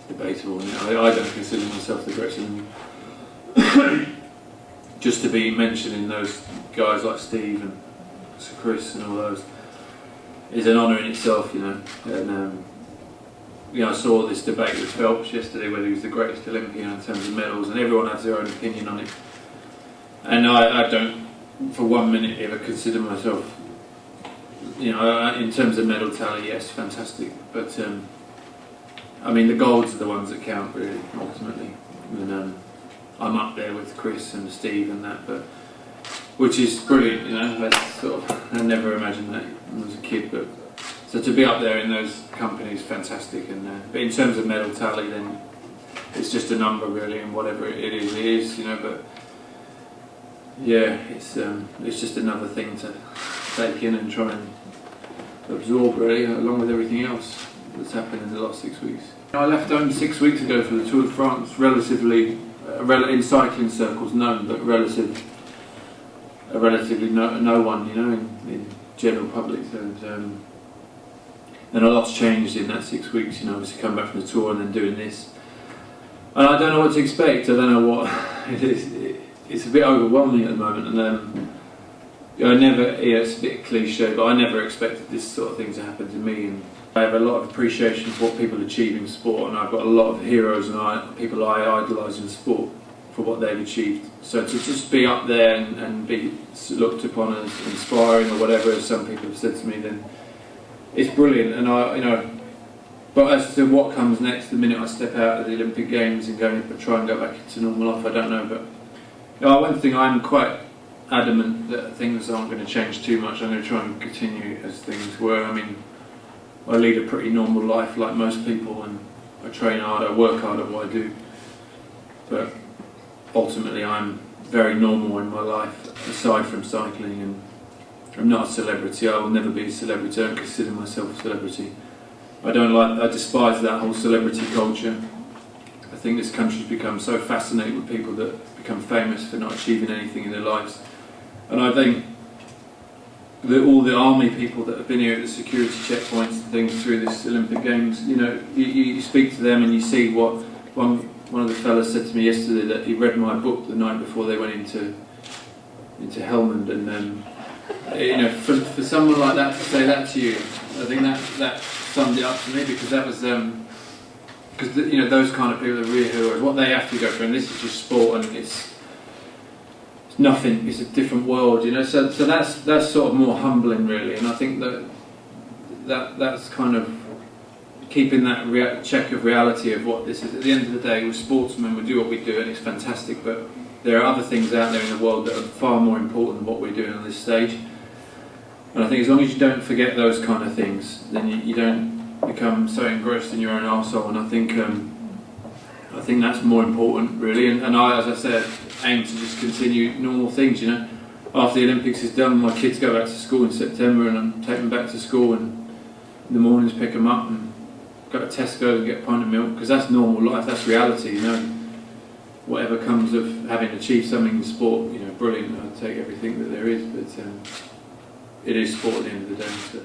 debatable. I don't consider myself the greatest Olympian. Just to be mentioning those guys like Steve and Sir Chris and all those is an honour in itself, And I saw this debate with Phelps yesterday whether he was the greatest Olympian in terms of medals, and everyone has their own opinion on it. And I don't, for 1 minute, ever consider myself, in terms of medal tally, yes, fantastic. But the golds are the ones that count, really, ultimately. And I'm up there with Chris and Steve and that, but which is brilliant, I never imagined that when I was a kid, but so to be up there in those companies, fantastic. And but in terms of medal tally, then it's just a number, really, and whatever it is, But yeah, it's just another thing to take in and try and absorb, really, along with everything else that's happened in the last 6 weeks. I left home 6 weeks ago for the Tour de France, relatively, in cycling circles known, but relatively no one, in general public. And a lot's changed in that 6 weeks, obviously coming back from the Tour and then doing this. And I don't know what to expect, I don't know what it is. It's a bit overwhelming at the moment, and it's a bit cliche, but I never expected this sort of thing to happen to me. And I have a lot of appreciation for what people achieve in sport, and I've got a lot of heroes and people I idolise in sport for what they've achieved. So to just be up there and be looked upon as inspiring or whatever, as some people have said to me, then it's brilliant. And but as to what comes next, the minute I step out of the Olympic Games and try and go back into normal life, I don't know. But one thing, I'm quite adamant that things aren't going to change too much. I'm going to try and continue as things were. I lead a pretty normal life like most people, and I train hard, I work hard at what I do. But ultimately, I'm very normal in my life, aside from cycling, and I'm not a celebrity. I will never be a celebrity. I don't consider myself a celebrity. I despise that whole celebrity culture. I think this country's become so fascinated with people that become famous for not achieving anything in their lives. And I think that all the army people that have been here at the security checkpoints and things through this Olympic Games, you speak to them and you see what one of the fellas said to me yesterday, that he read my book the night before they went into Helmand, and for someone like that to say that to you, I think that summed it up to me, because that was because those kind of people are real heroes. What they have to go through, and this is just sport, and it's nothing. It's a different world, So that's sort of more humbling, really. And I think that's kind of keeping that check of reality of what this is. At the end of the day, we're sportsmen. We do what we do, and it's fantastic. But there are other things out there in the world that are far more important than what we're doing on this stage. And I think as long as you don't forget those kind of things, then you don't become so engrossed in your own arsehole. And I think that's more important, really. And I, as I said, aim to just continue normal things, After the Olympics is done, my kids go back to school in September, and I'm taking them back to school, and in the mornings pick them up and go to Tesco and get a pint of milk, because that's normal life, that's reality, Whatever comes of having achieved something in sport, brilliant. I'll take everything that there is, but it is sport at the end of the day. So.